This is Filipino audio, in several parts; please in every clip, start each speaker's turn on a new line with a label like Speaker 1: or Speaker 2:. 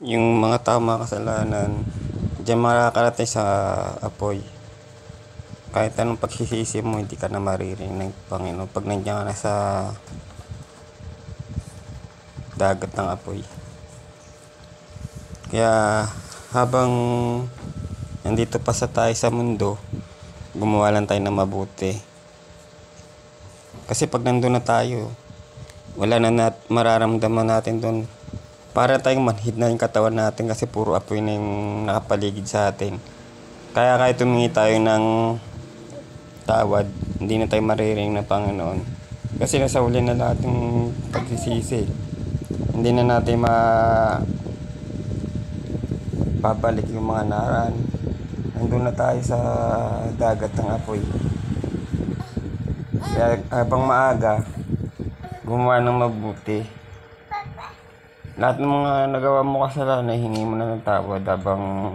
Speaker 1: Yung mga tao makasalanan, diyan makakarating sa apoy. Kahit anong pagsisisi mo, hindi ka na maririnig ng Panginoon pag nandiyan ka na sa dagat ng apoy. Kaya habang nandito pa tayo sa mundo, gumawa lang tayo ng mabuti. Kasi pag nandun na tayo, wala na mararamdaman natin doon. Para tayong manhid na yung katawan natin kasi puro apoy na yung nakapaligid sa atin. Kaya kahit tumingi tayo ng tawad, hindi na tayo maririnig ng Panginoon. Kasi nasa huli na lahat yung pagsisisi. Hindi na natin babalik yung mga naran. Nandun na tayo sa dagat ng apoy. Kaya habang maaga, gumawa ng mabuti. Lahat ng mga nagawa mo kasalanan, hingi mo na ng tawad habang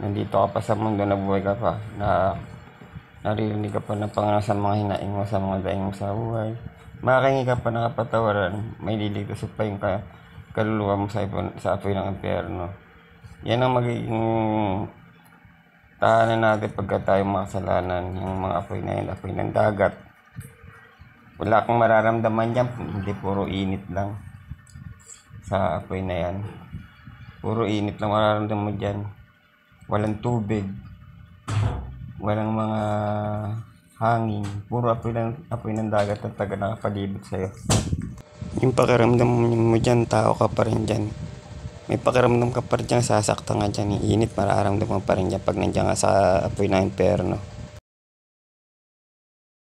Speaker 1: nandito ka pa sa mundo, nabuhay ka pa, na naririnig ka pa ng Panginoon sa mga hinaing mo, sa mga daing mo sa buhay. Makakingi ka pa ng kapatawaran, may liligtas pa yung kaluluwa mo sa apoy ng impyerno. Yan ang magiging tahanan natin pagka tayo makasalanan, yung mga apoy na yun, apoy ng dagat. Wala kang mararamdaman dyan, hindi puro init lang. Sa apoy na yan, puro init lang mararamdaman mo dyan. Walang tubig, walang mga hangin, puro apoy ng dagat at taga nakapalibot sa'yo. Yung pakiramdam mo dyan, tao ka pa rin dyan. May pakiramdam ka pa rin dyan, sasaktan ka dyan. Yung init mararamdaman pa rin dyan pag nandiyan ka sa apoy ng impyerno.